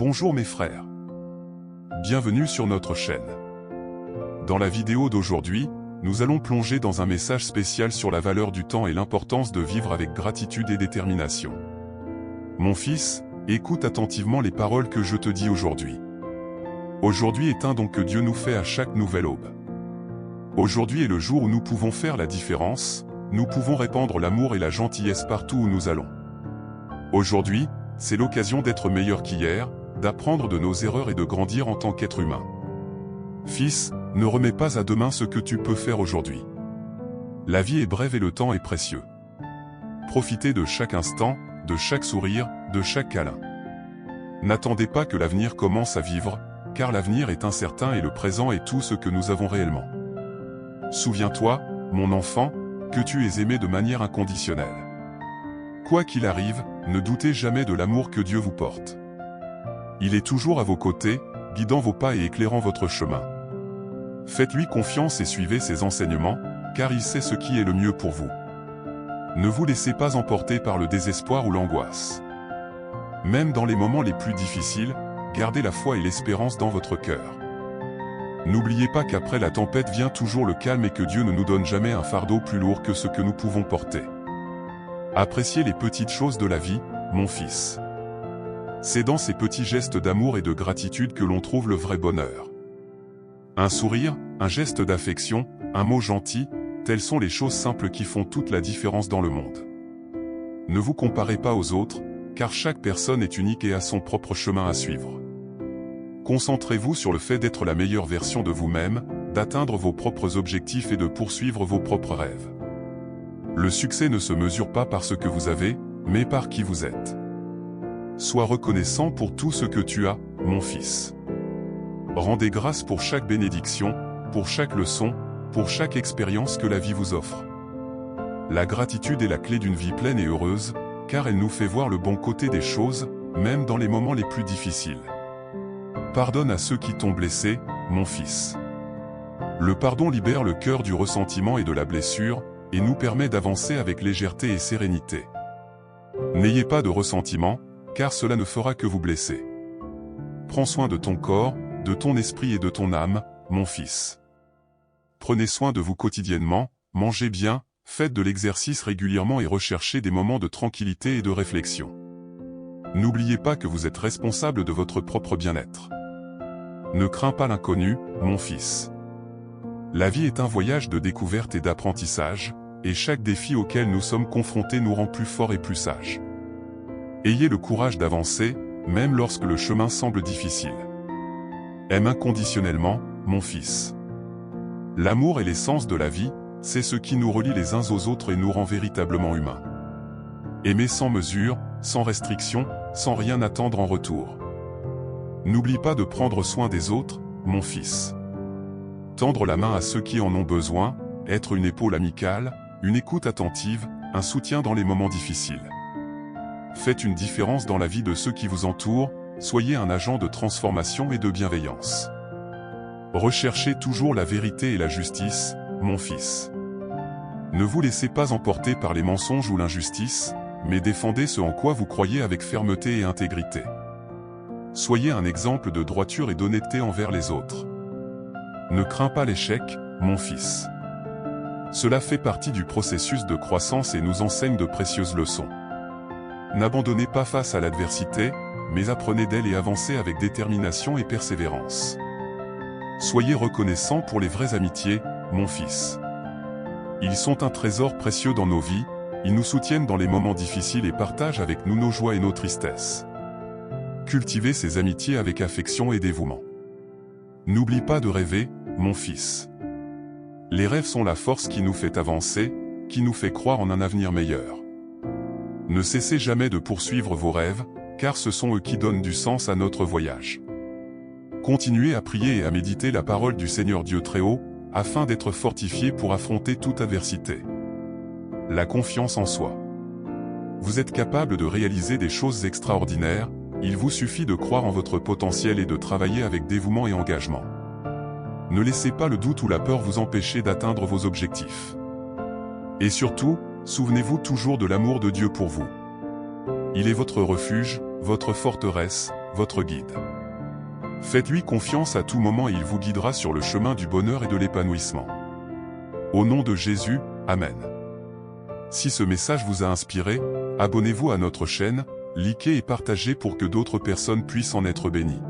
Bonjour mes frères. Bienvenue sur notre chaîne. Dans la vidéo d'aujourd'hui, nous allons plonger dans un message spécial sur la valeur du temps et l'importance de vivre avec gratitude et détermination. Mon fils, écoute attentivement les paroles que je te dis aujourd'hui. Aujourd'hui est un don que Dieu nous fait à chaque nouvelle aube. Aujourd'hui est le jour où nous pouvons faire la différence, nous pouvons répandre l'amour et la gentillesse partout où nous allons. Aujourd'hui, c'est l'occasion d'être meilleur qu'hier, d'apprendre de nos erreurs et de grandir en tant qu'être humain. Fils, ne remets pas à demain ce que tu peux faire aujourd'hui. La vie est brève et le temps est précieux. Profitez de chaque instant, de chaque sourire, de chaque câlin. N'attendez pas que l'avenir commence à vivre, car l'avenir est incertain et le présent est tout ce que nous avons réellement. Souviens-toi, mon enfant, que tu es aimé de manière inconditionnelle. Quoi qu'il arrive, ne doutez jamais de l'amour que Dieu vous porte. Il est toujours à vos côtés, guidant vos pas et éclairant votre chemin. Faites-lui confiance et suivez ses enseignements, car il sait ce qui est le mieux pour vous. Ne vous laissez pas emporter par le désespoir ou l'angoisse. Même dans les moments les plus difficiles, gardez la foi et l'espérance dans votre cœur. N'oubliez pas qu'après la tempête vient toujours le calme et que Dieu ne nous donne jamais un fardeau plus lourd que ce que nous pouvons porter. Appréciez les petites choses de la vie, mon fils. C'est dans ces petits gestes d'amour et de gratitude que l'on trouve le vrai bonheur. Un sourire, un geste d'affection, un mot gentil, telles sont les choses simples qui font toute la différence dans le monde. Ne vous comparez pas aux autres, car chaque personne est unique et a son propre chemin à suivre. Concentrez-vous sur le fait d'être la meilleure version de vous-même, d'atteindre vos propres objectifs et de poursuivre vos propres rêves. Le succès ne se mesure pas par ce que vous avez, mais par qui vous êtes. Sois reconnaissant pour tout ce que tu as, mon fils. Rendez grâce pour chaque bénédiction, pour chaque leçon, pour chaque expérience que la vie vous offre. La gratitude est la clé d'une vie pleine et heureuse, car elle nous fait voir le bon côté des choses, même dans les moments les plus difficiles. Pardonne à ceux qui t'ont blessé, mon fils. Le pardon libère le cœur du ressentiment et de la blessure, et nous permet d'avancer avec légèreté et sérénité. N'ayez pas de ressentiment, car cela ne fera que vous blesser. Prends soin de ton corps, de ton esprit et de ton âme, mon fils. Prenez soin de vous quotidiennement, mangez bien, faites de l'exercice régulièrement et recherchez des moments de tranquillité et de réflexion. N'oubliez pas que vous êtes responsable de votre propre bien-être. Ne crains pas l'inconnu, mon fils. La vie est un voyage de découverte et d'apprentissage, et chaque défi auquel nous sommes confrontés nous rend plus forts et plus sages. Ayez le courage d'avancer, même lorsque le chemin semble difficile. Aime inconditionnellement, mon fils. L'amour est l'essence de la vie, c'est ce qui nous relie les uns aux autres et nous rend véritablement humains. Aimez sans mesure, sans restriction, sans rien attendre en retour. N'oublie pas de prendre soin des autres, mon fils. Tendre la main à ceux qui en ont besoin, être une épaule amicale, une écoute attentive, un soutien dans les moments difficiles. Faites une différence dans la vie de ceux qui vous entourent, soyez un agent de transformation et de bienveillance. Recherchez toujours la vérité et la justice, mon fils. Ne vous laissez pas emporter par les mensonges ou l'injustice, mais défendez ce en quoi vous croyez avec fermeté et intégrité. Soyez un exemple de droiture et d'honnêteté envers les autres. Ne crains pas l'échec, mon fils. Cela fait partie du processus de croissance et nous enseigne de précieuses leçons. N'abandonnez pas face à l'adversité, mais apprenez d'elle et avancez avec détermination et persévérance. Soyez reconnaissant pour les vraies amitiés, mon fils. Ils sont un trésor précieux dans nos vies, ils nous soutiennent dans les moments difficiles et partagent avec nous nos joies et nos tristesses. Cultivez ces amitiés avec affection et dévouement. N'oublie pas de rêver, mon fils. Les rêves sont la force qui nous fait avancer, qui nous fait croire en un avenir meilleur. Ne cessez jamais de poursuivre vos rêves, car ce sont eux qui donnent du sens à notre voyage. Continuez à prier et à méditer la parole du Seigneur Dieu Très-Haut, afin d'être fortifiés pour affronter toute adversité. La confiance en soi. Vous êtes capable de réaliser des choses extraordinaires, il vous suffit de croire en votre potentiel et de travailler avec dévouement et engagement. Ne laissez pas le doute ou la peur vous empêcher d'atteindre vos objectifs. Et surtout, souvenez-vous toujours de l'amour de Dieu pour vous. Il est votre refuge, votre forteresse, votre guide. Faites-lui confiance à tout moment et il vous guidera sur le chemin du bonheur et de l'épanouissement. Au nom de Jésus, Amen. Si ce message vous a inspiré, abonnez-vous à notre chaîne, likez et partagez pour que d'autres personnes puissent en être bénies.